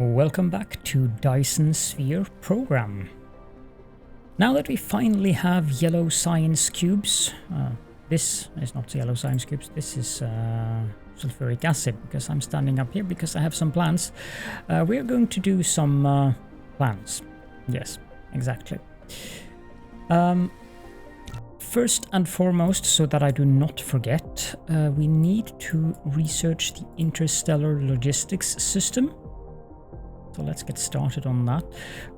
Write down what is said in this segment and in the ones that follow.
Welcome back to Dyson Sphere Program. Now that we finally have yellow science cubes, this is not yellow science cubes, this is sulfuric acid, because I'm standing up here because I have some plans. We're going to do some plans. Yes, exactly. First and foremost, so that I do not forget, we need to research the interstellar logistics system. So let's get started on that.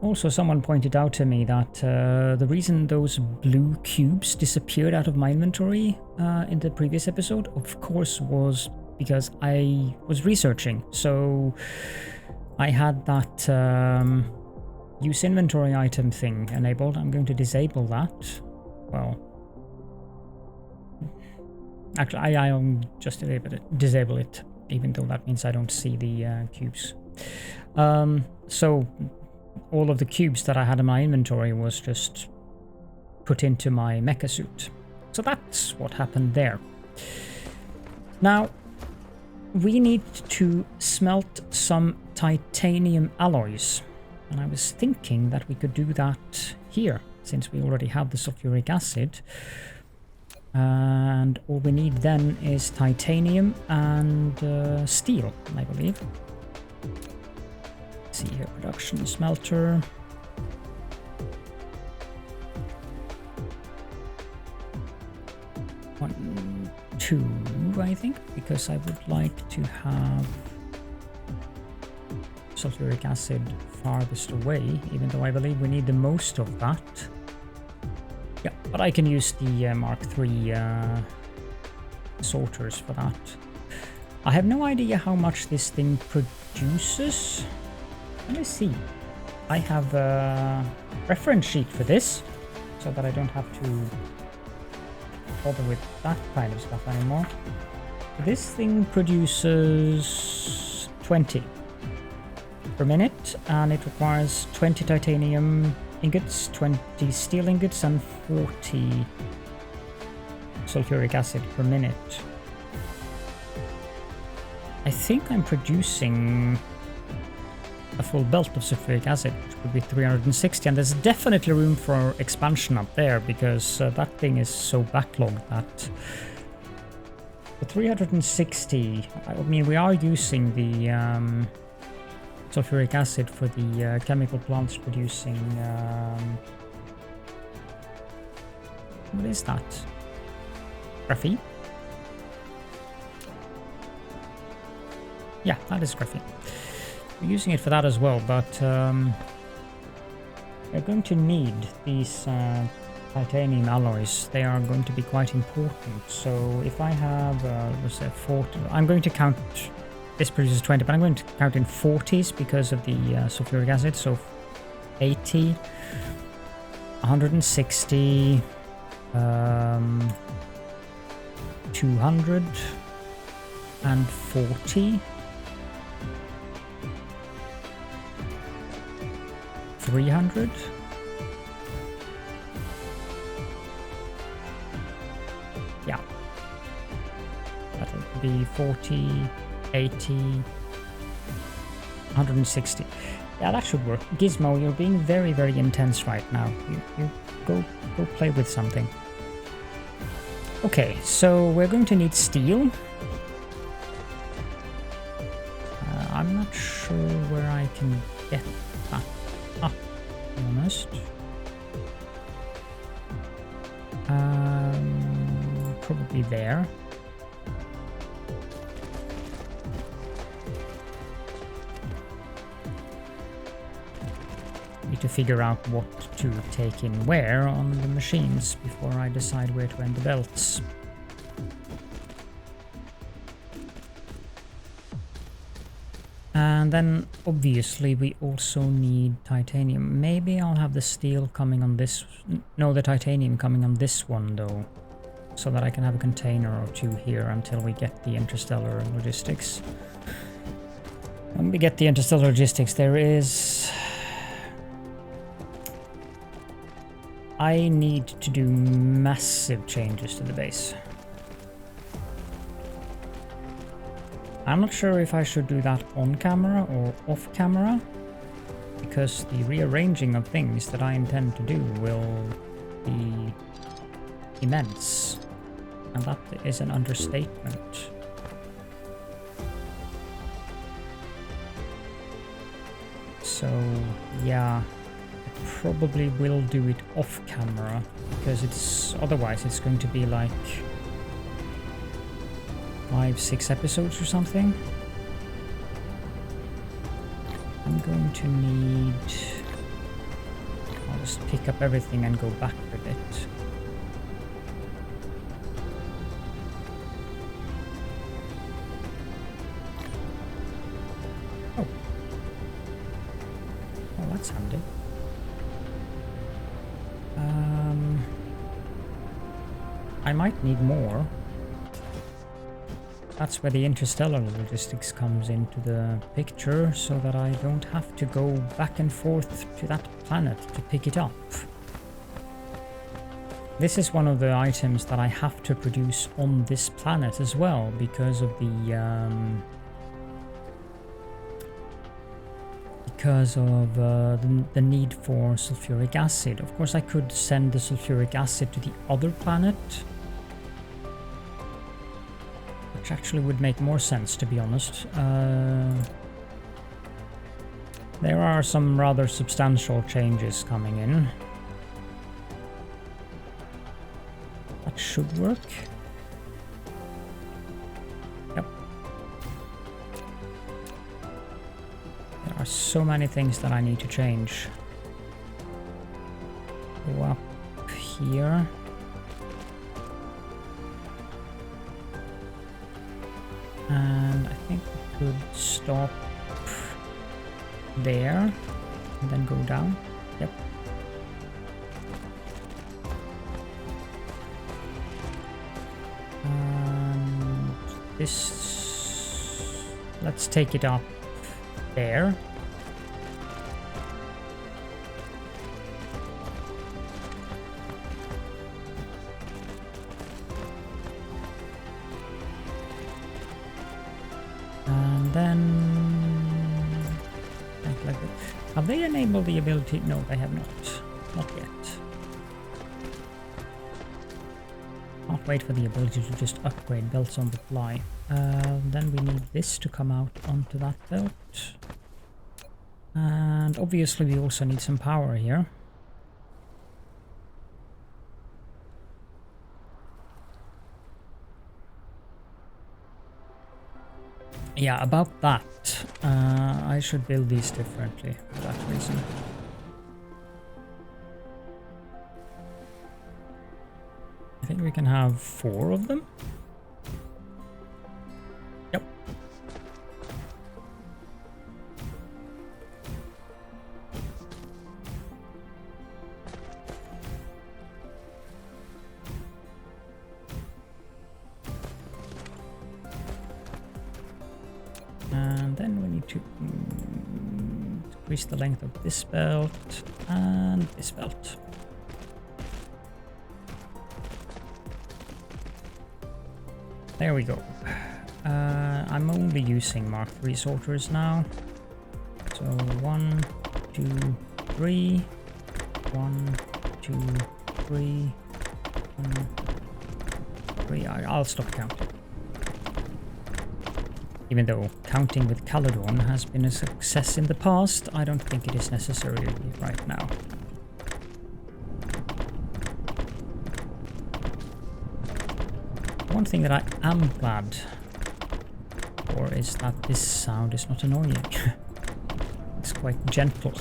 Also, someone pointed out to me that the reason those blue cubes disappeared out of my inventory in the previous episode, of course, was because I was researching. So I had that use inventory item thing enabled. I'm going to disable that. Well, actually, I'll just disable it, even though that means I don't see the cubes. So all of the cubes that I had in my inventory was just put into my mecha suit. So that's what happened there. Now, we need to smelt some titanium alloys. And I was thinking that we could do that here, since we already have the sulfuric acid. And all we need then is titanium and steel, I believe. See here, production smelter. One, two, I think, because I would like to have sulfuric acid farthest away, even though I believe we need the most of that. Yeah, but I can use the Mark III sorters for that. I have no idea how much this thing produces. Let me see. I have a reference sheet for this, so that I don't have to bother with that kind of stuff anymore. This thing produces 20 per minute, and it requires 20 titanium ingots, 20 steel ingots, and 40 sulfuric acid per minute. I think I'm producing a full belt of sulfuric acid, which would be 360, and there's definitely room for expansion up there, because that thing is so backlogged that the 360, I mean, we are using the sulfuric acid for the chemical plants producing what is that? Graphene? Yeah, that is graphene. We're using it for that as well, but we're going to need these titanium alloys. They are going to be quite important. So if I have, let's say 40, I'm going to count, this produces 20, but I'm going to count in 40s because of the sulfuric acid. So 80, 160, 200, and 40. 300. Yeah. That would be 40, 80, 160. Yeah, that should work. Gizmo, you're being very, very intense right now. You go play with something. Okay, so we're going to need steel. I'm not sure where I can get that. Honest. Probably there. Need to figure out what to take in where on the machines before I decide where to end the belts. And then obviously we also need titanium. Maybe I'll have the steel coming on this, no, the titanium coming on this one though, so that I can have a container or two here until we get the interstellar logistics. When we get the interstellar logistics, I need to do massive changes to the base. I'm not sure if I should do that on camera or off camera, because the rearranging of things that I intend to do will be immense, and that is an understatement. So yeah, I probably will do it off camera, because otherwise it's going to be like 5-6 episodes or something. I'm going to need... I'll just pick up everything and go back a bit. Oh. Oh, that's handy. I might need more. That's where the interstellar logistics comes into the picture, so that I don't have to go back and forth to that planet to pick it up. This is one of the items that I have to produce on this planet as well, because of the need for sulfuric acid. Of course, I could send the sulfuric acid to the other planet, which actually would make more sense, to be honest. There are some rather substantial changes coming in. That should work. Yep. There are so many things that I need to change. Go up here. And I think we could stop there and then go down. Yep. And this, let's take it up there. Have they enabled the ability? No, they have not. Not yet. Can't wait for the ability to just upgrade belts on the fly. Then we need this to come out onto that belt. And obviously we also need some power here. Yeah, about that. I should build these differently for that reason. I think we can have 4 of them. Yep. And then we need to increase the length of this belt and this belt. There we go. I'm only using Mark III sorters now. So 1, 2, 3. 1, 2, 3. 1, 3. I'll stop counting. Even though counting with Caledorn has been a success in the past, I don't think it is necessary right now. One thing that I am glad for is that this sound is not annoying. It's quite gentle.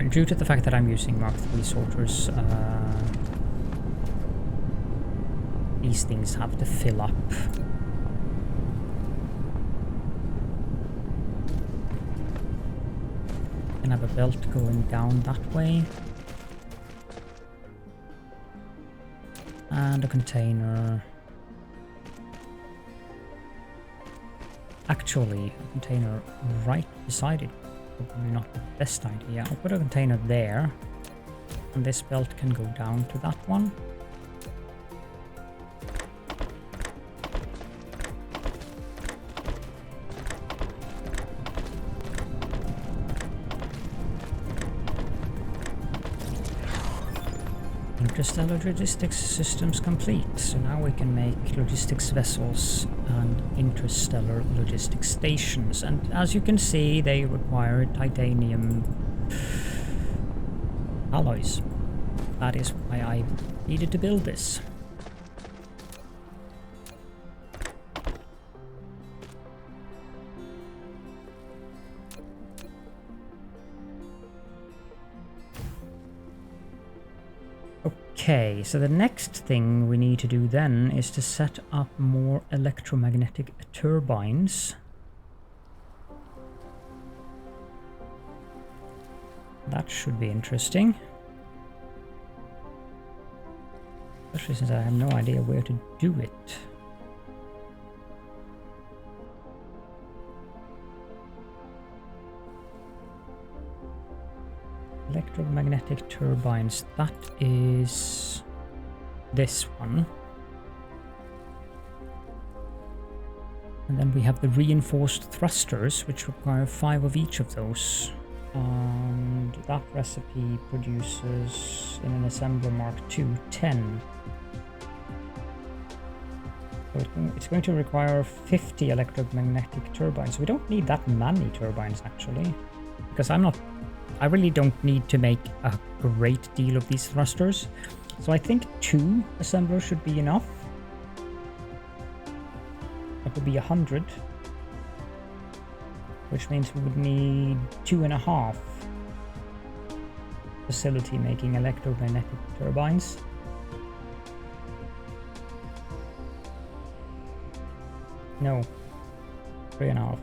Due to the fact that I'm using Mark III sorters, these things have to fill up. And have a belt going down that way. And a container. Actually, a container right beside it probably not the best idea. I'll put a container there, and this belt can go down to that one. Interstellar logistics systems complete. So now we can make logistics vessels and interstellar logistics stations. And as you can see, they require titanium alloys. That is why I needed to build this. Okay, so the next thing we need to do then is to set up more electromagnetic turbines. That should be interesting. Especially since I have no idea where to do it. Electromagnetic turbines, that is this one. And then we have the reinforced thrusters, which require 5 of each of those. And that recipe produces, in an assembler Mark II, 10. So it's going to require 50 electromagnetic turbines. We don't need that many turbines, actually, because I really don't need to make a great deal of these thrusters. So I think 2 assemblers should be enough. That would be 100. Which means we would need 2.5 facility making electromagnetic turbines. No, 3.5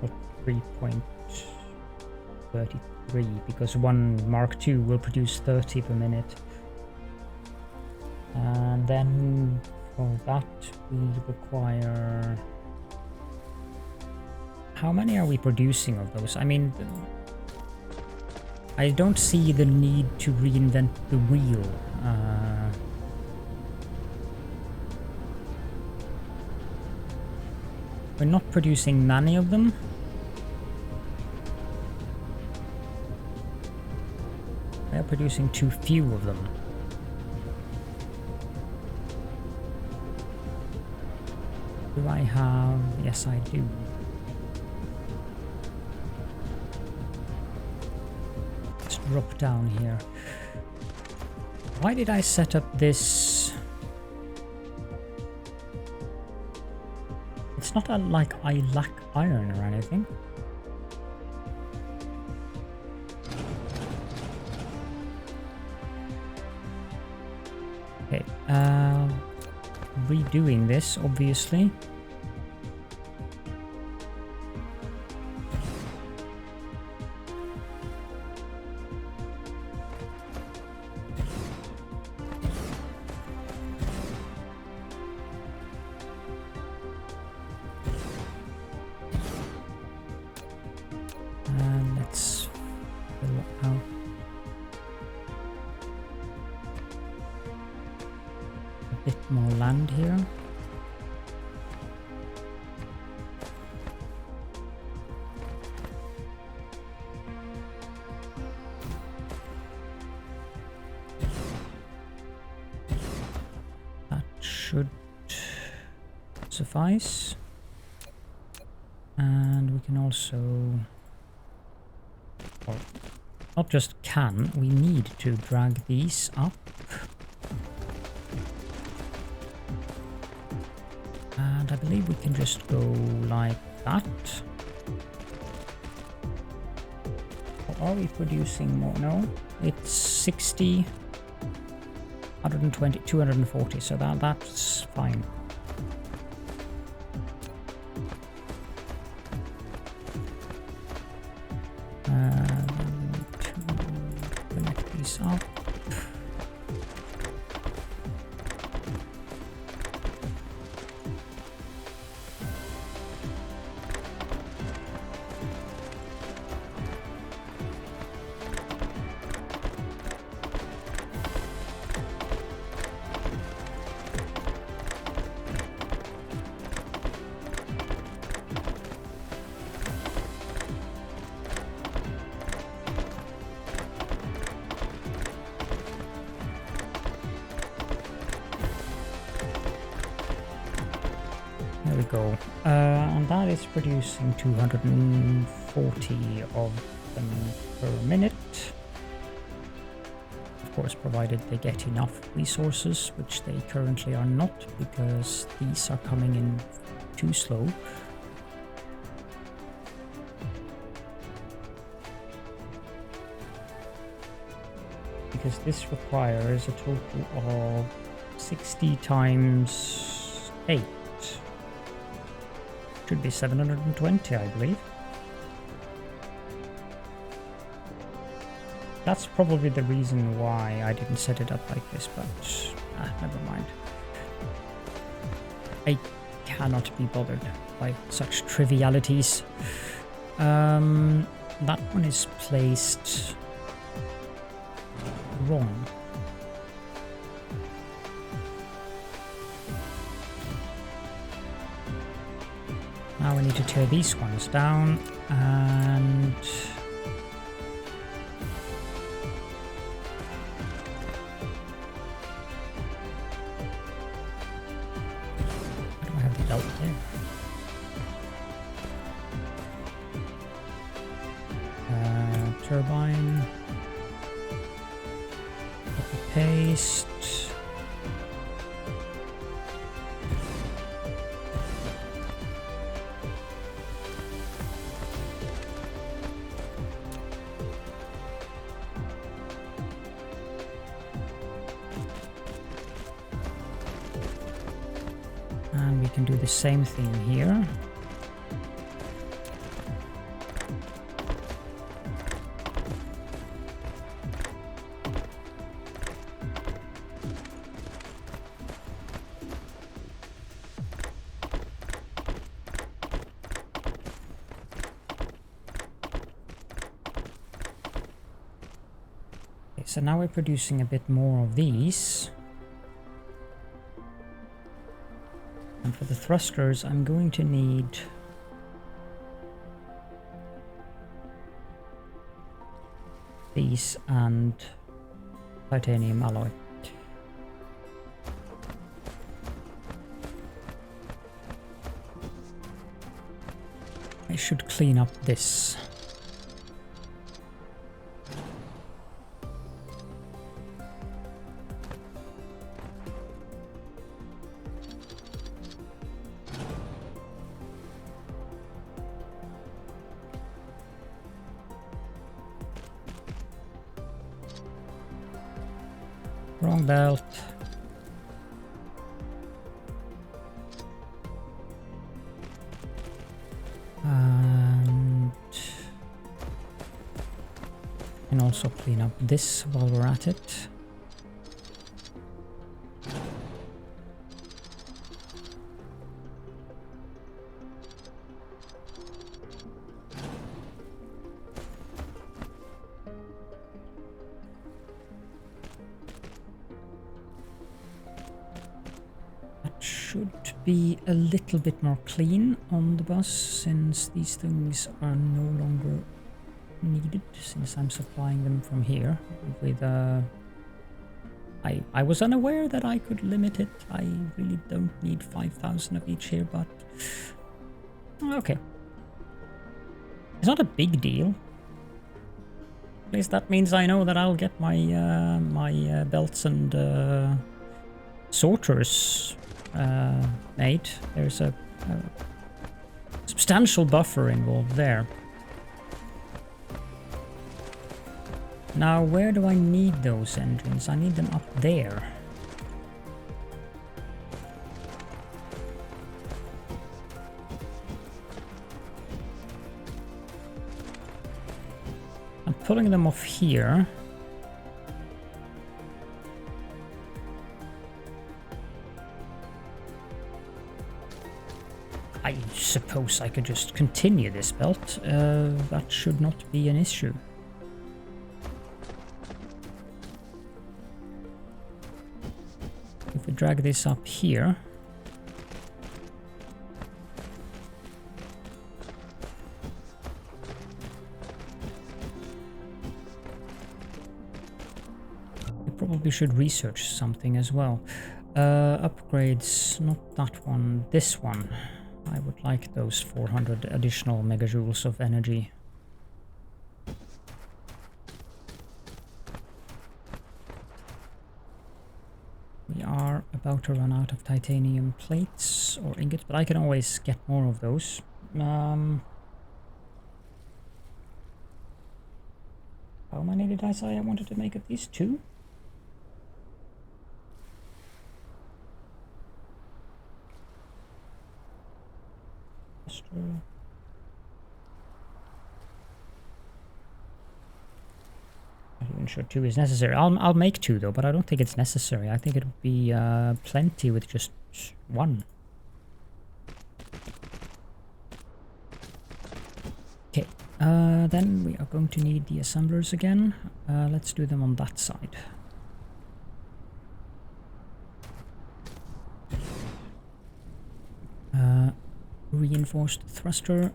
or 3.33, because one Mark II will produce 30 per minute. And then for that we require... How many are we producing of those? I mean, I don't see the need to reinvent the wheel. We're not producing many of them. We're producing too few of them. Do I have... Yes, I do. Let's drop down here. Why did I set up this? It's not like I lack iron or anything. Okay, redoing this, obviously. And let's fill out a bit more land here. That should suffice. And we can also, or not just can, we need to drag these up. And I believe we can just go like that. Or are we producing more? No, it's 60, 120, 240, so that's fine. To connect these up. we go. And that is producing 240 of them per minute. Of course, provided they get enough resources, which they currently are not, because these are coming in too slow. Because this requires a total of 60 times 8. Should be 720, I believe. That's probably the reason why I didn't set it up like this, but never mind. I cannot be bothered by such trivialities. That one is placed wrong. Now we need to tear these ones down and I don't have the belt there. Turbine. Paste. And we can do the same thing here. So now we're producing a bit more of these. And for the thrusters, I'm going to need these and titanium alloy. I should clean up this. Wrong belt. And also clean up this while we're at it. Should be a little bit more clean on the bus, since these things are no longer needed, since I'm supplying them from here with I was unaware that I could limit it. I really don't need 5,000 of each here, but okay. It's not a big deal. At least that means I know that I'll get my my belts and sorters made. There's a substantial buffer involved there. Now, where do I need those engines? I need them up there. I'm pulling them off here. I suppose I could just continue this belt. That should not be an issue. If we drag this up here, we probably should research something as well. Upgrades, not that one, this one. I would like those 400 additional megajoules of energy. We are about to run out of titanium plates or ingots, but I can always get more of those. How many did I say I wanted to make of these? 2? I'm not even sure 2 is necessary. I'll make 2 though, but I don't think it's necessary. I think it would be plenty with just 1. Okay, then we are going to need the assemblers again. Let's do them on that side. Reinforced thruster,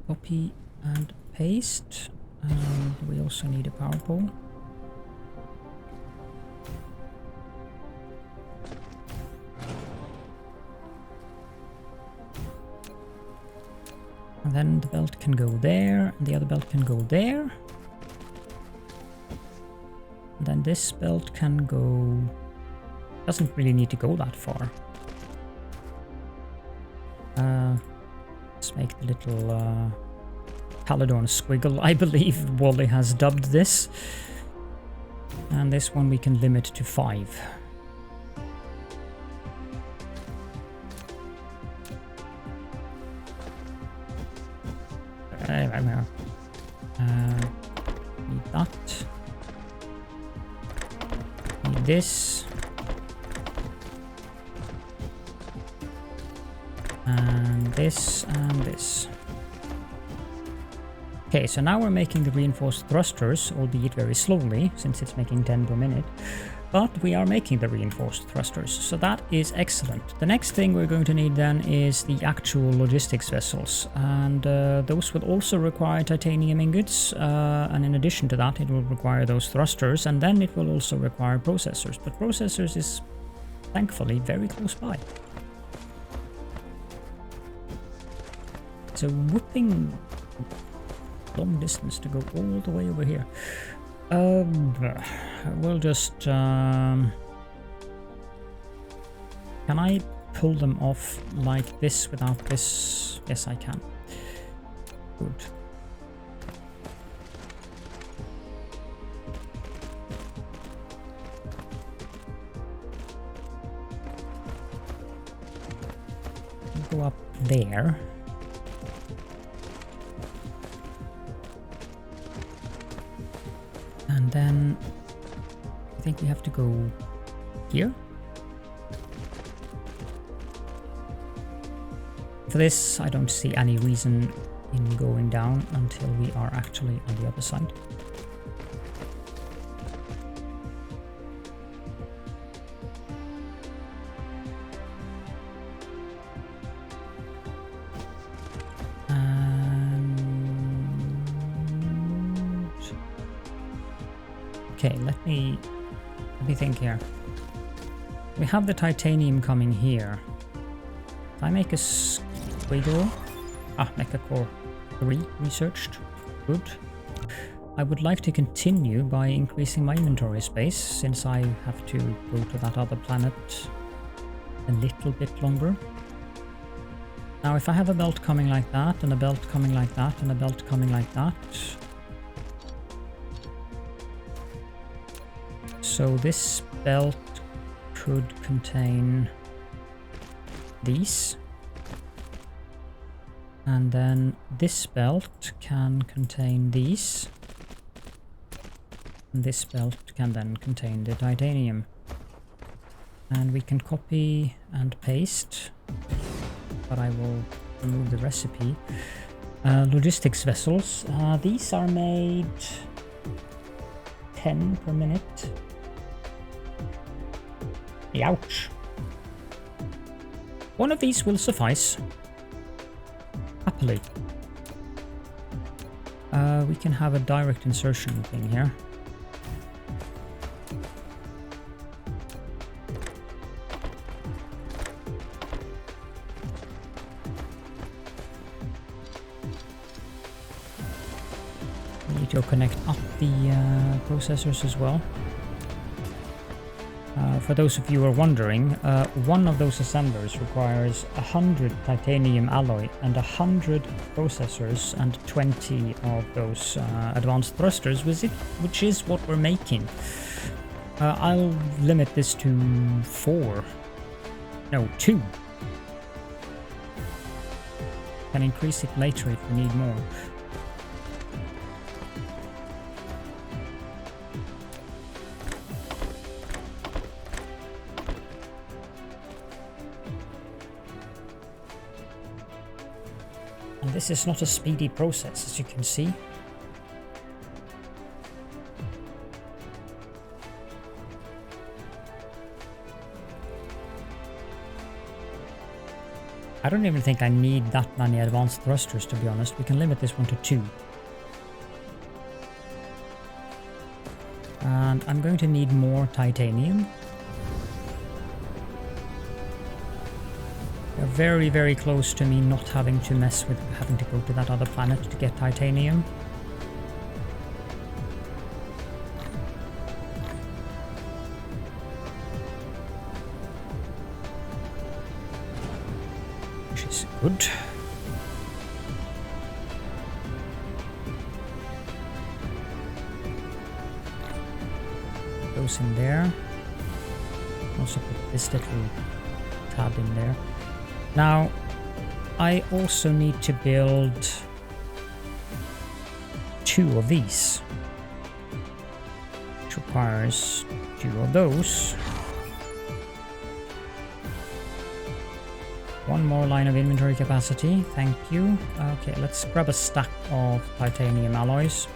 copy and paste. And we also need a power pole. And then the belt can go there, and the other belt can go there. And then this belt can go... doesn't really need to go that far. Let's make the little Caledorn squiggle, I believe Wally has dubbed this. And this one we can limit to 5. Need that. Need this. And this and this. Okay, so now we're making the reinforced thrusters, albeit very slowly, since it's making 10 per minute. But we are making the reinforced thrusters, so that is excellent. The next thing we're going to need then is the actual logistics vessels, and those will also require titanium ingots, and in addition to that it will require those thrusters, and then it will also require processors, but processors is thankfully very close by. It's a whooping long distance to go all the way over here. We'll just... can I pull them off like this without this? Yes, I can. Good. Go up there. And then I think we have to go here. For this, I don't see any reason in going down until we are actually on the other side. Okay, let me think here. We have the titanium coming here. If I make a squiggle... Mecha Core 3 researched. Good. I would like to continue by increasing my inventory space, since I have to go to that other planet a little bit longer. Now, if I have a belt coming like that, and a belt coming like that, and a belt coming like that... So this belt could contain these, and then this belt can contain these, and this belt can then contain the titanium. And we can copy and paste, but I will remove the recipe. Logistics vessels, these are made 10 per minute. Ouch. One of these will suffice. Happily. We can have a direct insertion thing here. need to connect up the processors as well. For those of you who are wondering, one of those assemblers requires 100 titanium alloy and 100 processors and 20 of those advanced thrusters, which is what we're making. I'll limit this to 4. No, 2. Can increase it later if we need more. And this is not a speedy process, as you can see. I don't even think I need that many advanced thrusters, to be honest. We can limit this one to 2. And I'm going to need more titanium. We're very, very close to me not having to mess with having to go to that other planet to get titanium. Which is good. Goes in there. Also put this little tab in there. Now, I also need to build 2 of these, which requires 2 of those. 1 more line of inventory capacity, thank you. Okay, let's grab a stack of titanium alloys.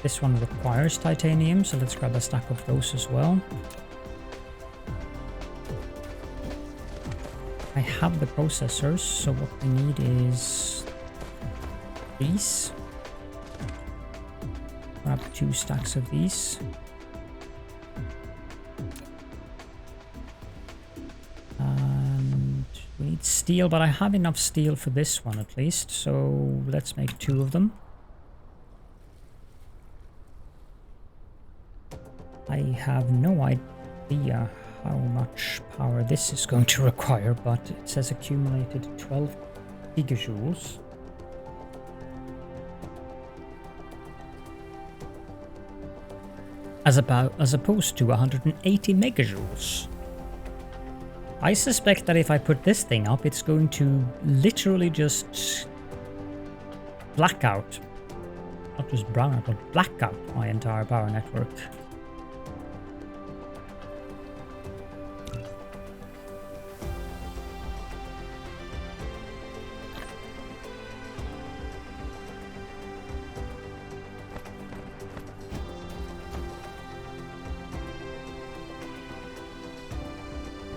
This one requires titanium, so let's grab a stack of those as well. I have the processors, so what we need is these. Grab 2 stacks of these. And we need steel, but I have enough steel for this one at least, so let's make 2 of them. I have no idea how much power this is going to require, but it says accumulated 12 gigajoules. As opposed to 180 megajoules. I suspect that if I put this thing up, it's going to literally just black out. Not just brown out, but black out my entire power network.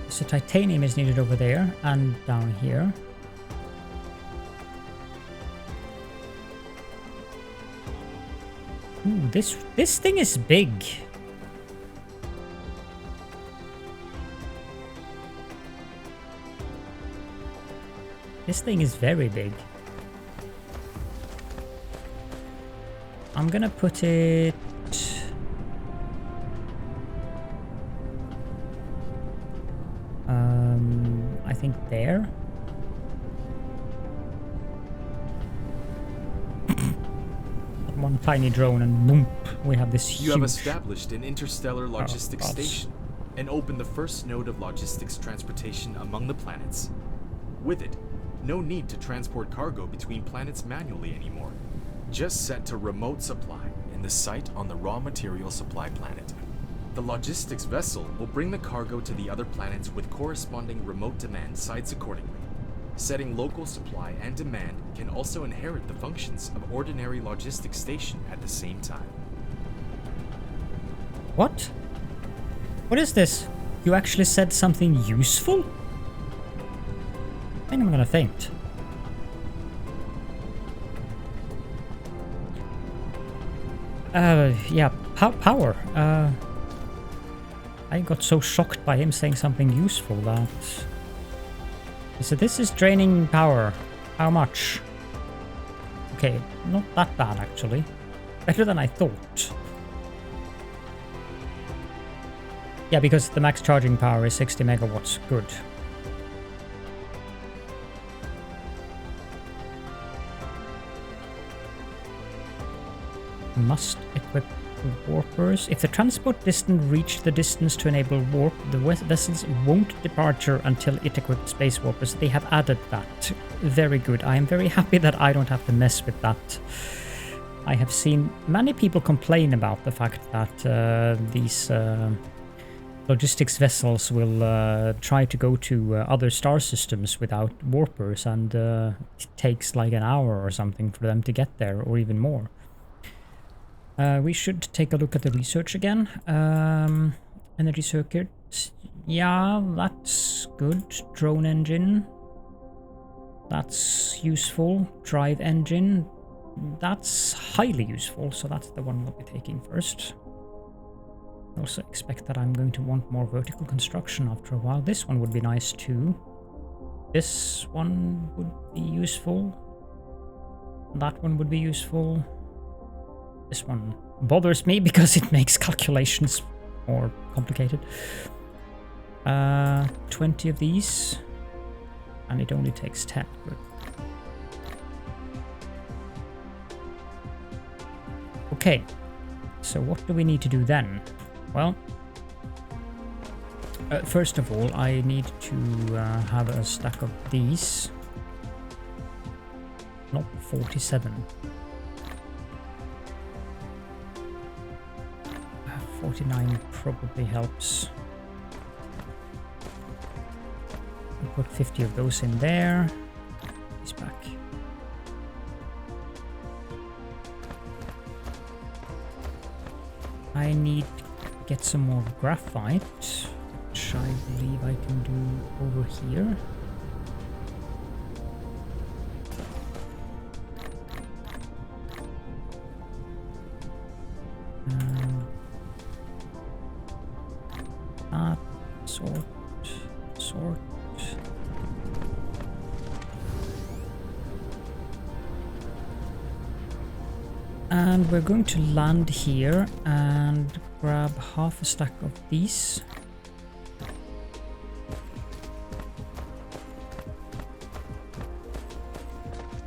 So titanium is needed over there and down here. Ooh, this thing is big. This thing is very big. I'm gonna put it... I think there. One tiny drone and boom, we have this huge... You have established an interstellar logistics station and opened the first node of logistics transportation among the planets. With it, no need to transport cargo between planets manually anymore. Just set to remote supply in the site on the raw material supply planet. The logistics vessel will bring the cargo to the other planets with corresponding remote demand sites accordingly. Setting local supply and demand can also inherit the functions of ordinary logistics station at the same time. What? What is this? You actually said something useful? I think I'm gonna faint. Yeah, power. I got so shocked by him saying something useful that... So this is draining power. How much? Okay, not that bad actually. Better than I thought. Yeah, because the max charging power is 60 megawatts. Good. Must equip warpers. If the transport distance reach the distance to enable warp, the vessels won't departure until it equips space warpers. They have added that. Very good. I am very happy that I don't have to mess with that. I have seen many people complain about the fact that these logistics vessels will try to go to other star systems without warpers, and it takes like an hour or something for them to get there, or even more. We should take a look at the research again. Energy circuits. Yeah, that's good. Drone engine. That's useful. Drive engine. That's highly useful, so that's the one we'll be taking first. I also expect that I'm going to want more vertical construction after a while. This one would be nice too. This one would be useful. That one would be useful. This one bothers me because it makes calculations more complicated. 20 of these. And it only takes 10. Good. Okay. So what do we need to do then? Well, first of all, I need to have a stack of these. Not 47. 49 probably helps. I'll put 50 of those in there. He's back. I need to get some more graphite, which I believe I can do over here. Sort. And we're going to land here and grab half a stack of these.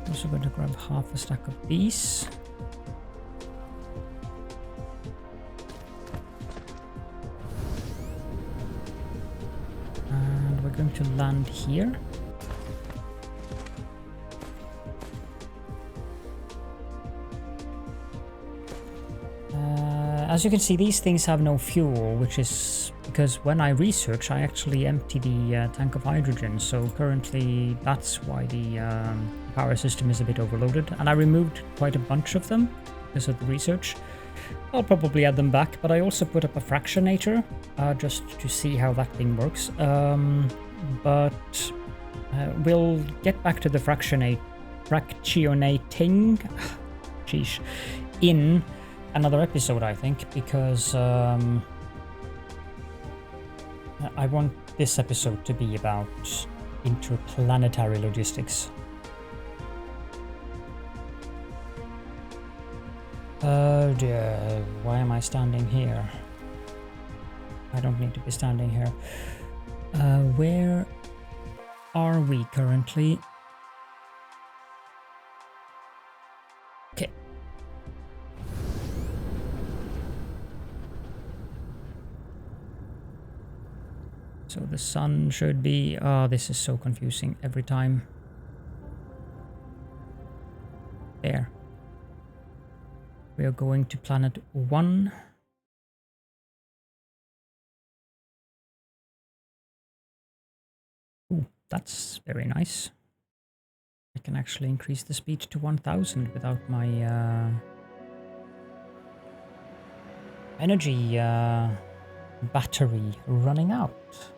Also going to grab half a stack of these. And we're going to land here. As you can see, these things have no fuel, which is because when I research, I actually empty the tank of hydrogen. So currently, that's why the power system is a bit overloaded. And I removed quite a bunch of them because of the research. I'll probably add them back, but I also put up a fractionator just to see how that thing works. But we'll get back to the fractionating, sheesh, in another episode, I think, because I want this episode to be about interplanetary logistics. Oh dear, why am I standing here? I don't need to be standing here. Where are we currently? Okay. So the sun should be... Oh, this is so confusing every time. There. We are going to planet 1. Ooh, that's very nice. I can actually increase the speed to 1000 without my energy battery running out.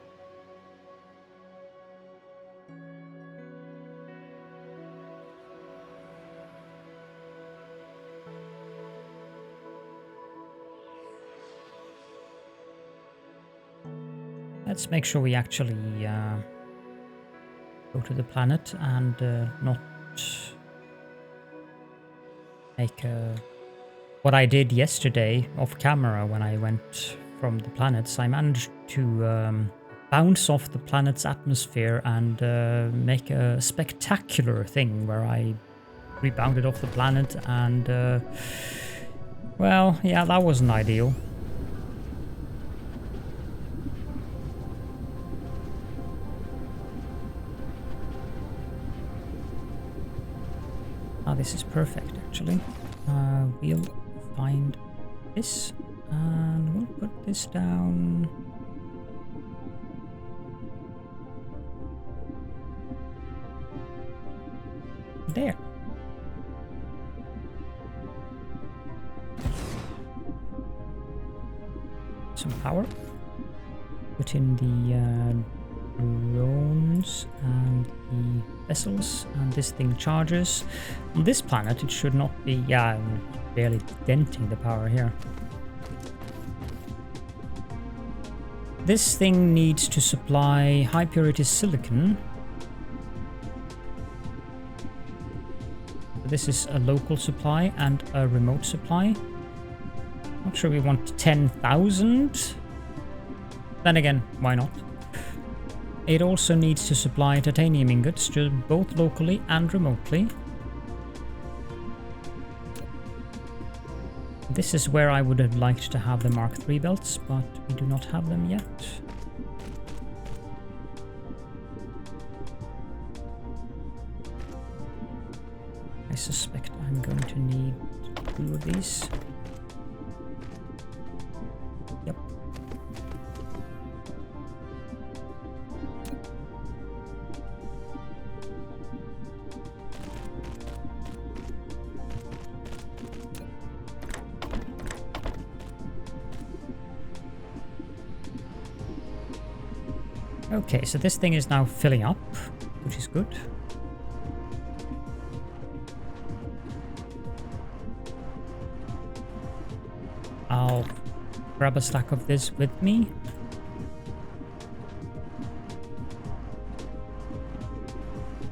Let's make sure we actually go to the planet and not make what I did yesterday off camera when I went from the planets. I managed to bounce off the planet's atmosphere and make a spectacular thing where I rebounded off the planet and well, yeah, that wasn't ideal. This is perfect, actually. We'll find this, and we'll put this down. There. Some power. Put in the drones and the vessels, and this thing charges. On this planet it should not be, yeah, I'm barely denting the power here. This thing needs to supply high purity silicon. This is a local supply and a remote supply. Not sure we want 10,000. Then again, why not? It also needs to supply titanium ingots, both locally and remotely. This is where I would have liked to have the Mark III belts, but we do not have them yet. I suspect I'm going to need 2 of these. Yep. Okay, so this thing is now filling up, which is good. I'll grab a stack of this with me.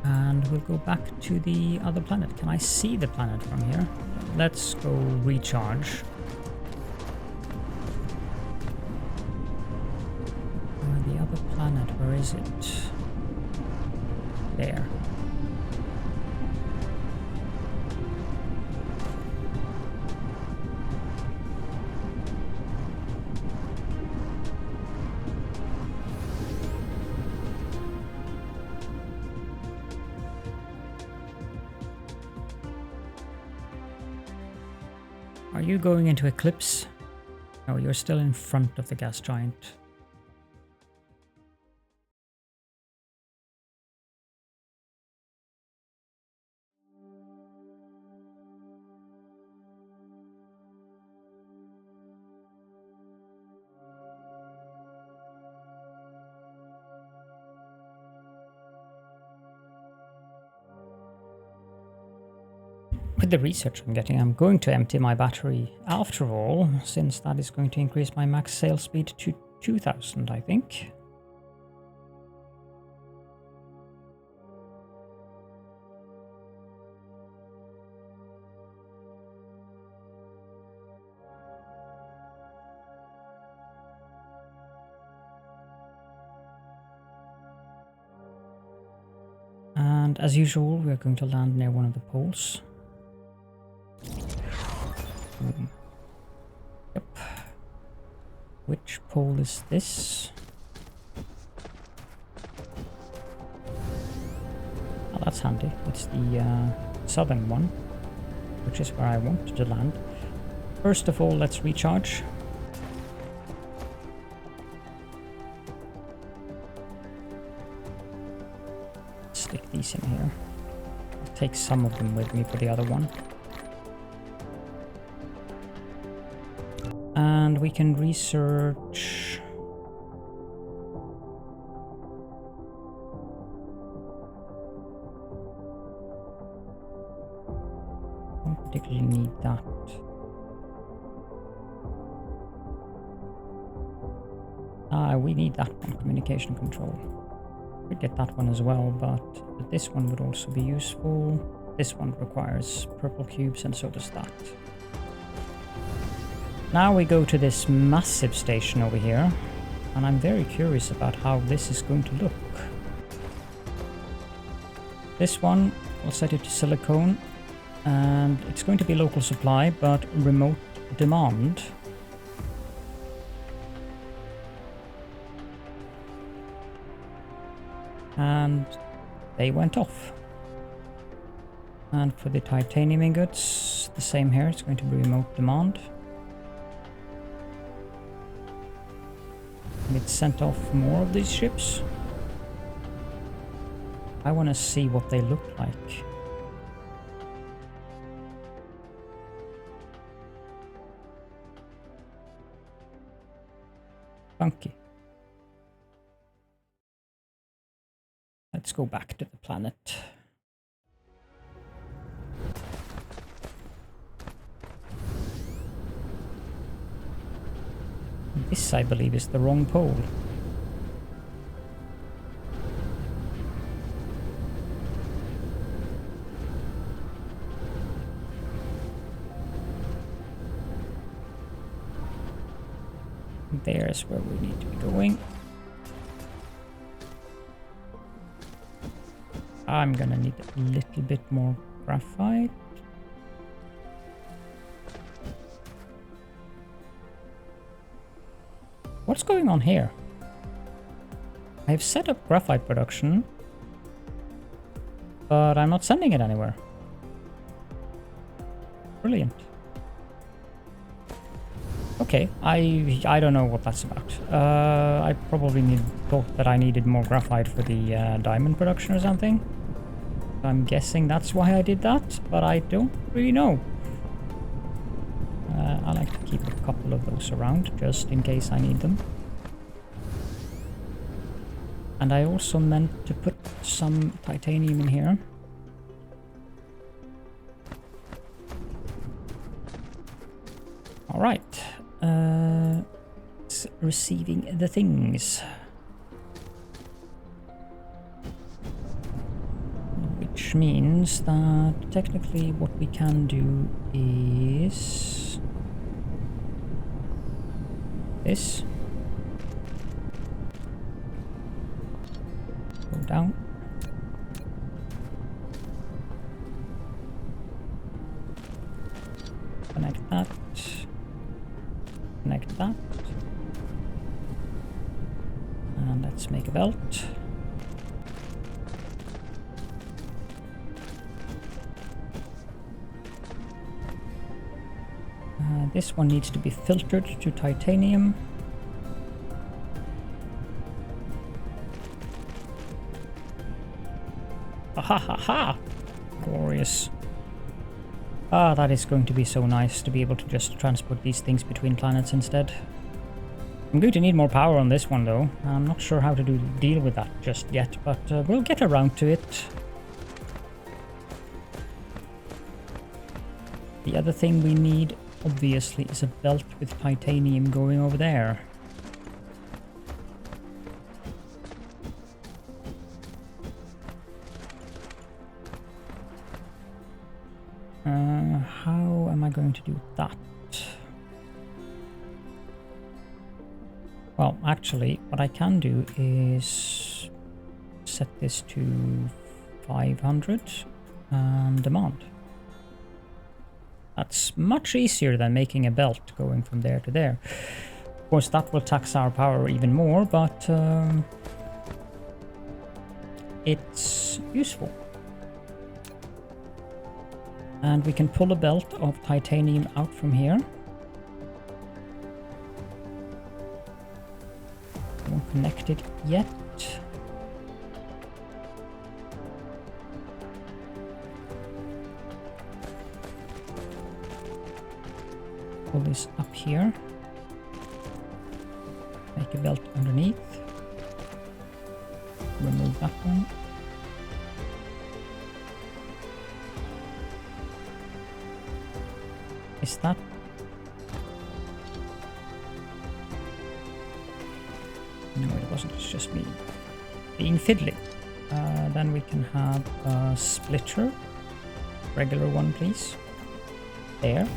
And we'll go back to the other planet. Can I see the planet from here? Let's go recharge. The other planet, where is it? There. Are you going into eclipse? No, you're still in front of the gas giant. With the research I'm getting, I'm going to empty my battery after all, since that is going to increase my max sail speed to 2000, I think. And as usual, we're going to land near one of the poles. Yep. Which pole is this? Oh, that's handy. It's the southern one, which is where I wanted to land. First of all, let's recharge. Stick these in here. I'll take some of them with me for the other one. And we can research. Don't particularly need that. We need that one, communication control. Could get that one as well, but this one would also be useful. This one requires purple cubes, and so does that. Now we go to this massive station over here, and I'm very curious about how this is going to look. This one, I'll set it to silicone, and it's going to be local supply, but remote demand. And they went off. And for the titanium ingots, the same here, it's going to be remote demand. And it sent off more of these ships. I want to see what they look like. Funky. Let's go back to the planet. This, I believe, is the wrong pole. There's where we need to be going. I'm gonna need a little bit more graphite. What's going on here? I've set up graphite production, but I'm not sending it anywhere. Brilliant. Okay, I don't know what that's about. I probably thought that I needed more graphite for the diamond production or something. I'm guessing that's why I did that, but I don't really know. I like to keep a couple of those around, just in case I need them. And I also meant to put some titanium in here. Alright. It's receiving the things. Which means that technically what we can do is this. Go down. Connect that. Connect that. And let's make a belt. This one needs to be filtered to titanium. Ha ha ha! Glorious. Ah, that is going to be so nice to be able to just transport these things between planets instead. I'm going to need more power on this one though. I'm not sure how to deal with that just yet, but we'll get around to it. The other thing we need, obviously, is a belt with titanium going over there. How am I going to do that? Well, actually, what I can do is set this to 500 and demand. That's much easier than making a belt going from there to there. Of course, that will tax our power even more, but it's useful. And we can pull a belt of titanium out from here. Won't connect it yet. Pull this up here. Make a belt underneath. Remove that one. Is that? No, it wasn't. It's just me being fiddly. Then we can have a splitter. Regular one, please. There.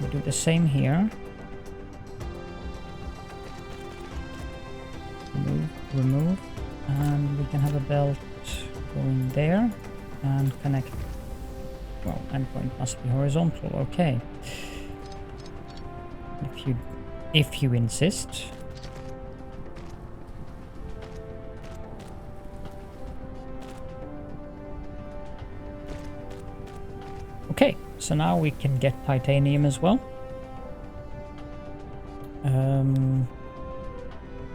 We do the same here. Remove. And we can have a belt going there and connect. Well, endpoint must be horizontal. Okay. If you insist. Okay, so now we can get titanium as well.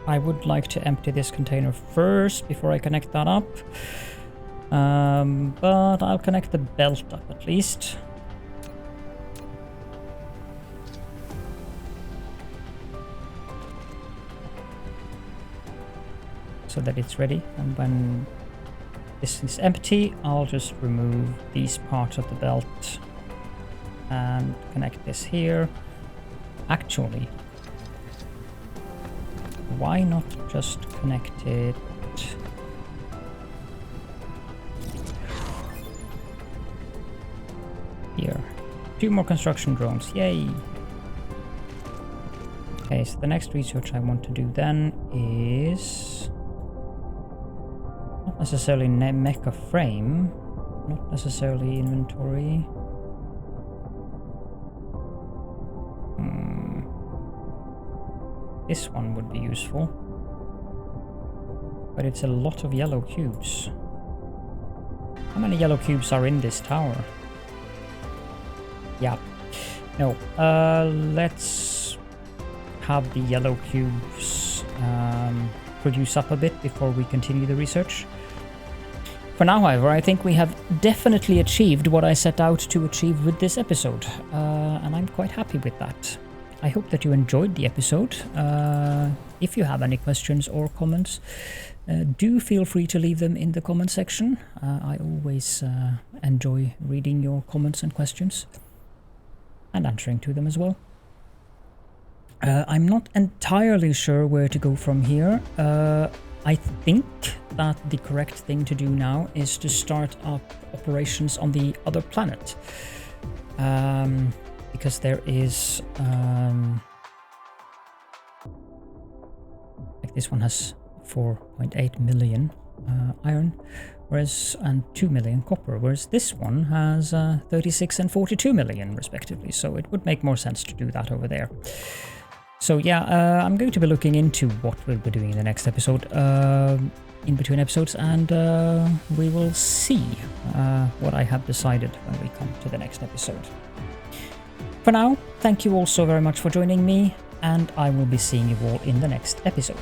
I would like to empty this container first before I connect that up. But I'll connect the belt up at least. So that it's ready, and when this is empty, I'll just remove these parts of the belt and connect this here. Actually, why not just connect it here? 2 more construction drones, yay! Okay, so the next research I want to do then is not necessarily mecha frame, not necessarily inventory. This one would be useful, but it's a lot of yellow cubes. How many yellow cubes are in this tower? Yeah, no, let's have the yellow cubes produce up a bit before we continue the research. For now, however, I think we have definitely achieved what I set out to achieve with this episode, and I'm quite happy with that. I hope that you enjoyed the episode. If you have any questions or comments, do feel free to leave them in the comment section. I always enjoy reading your comments and questions and answering to them as well. I'm not entirely sure where to go from here. I think that the correct thing to do now is to start up operations on the other planet. Because there is like this one has 4.8 million iron, and 2 million copper, whereas this one has 36 and 42 million respectively, so it would make more sense to do that over there. So yeah, I'm going to be looking into what we'll be doing in the next episode, in between episodes, and we will see what I have decided when we come to the next episode. For now, thank you all so very much for joining me, and I will be seeing you all in the next episode.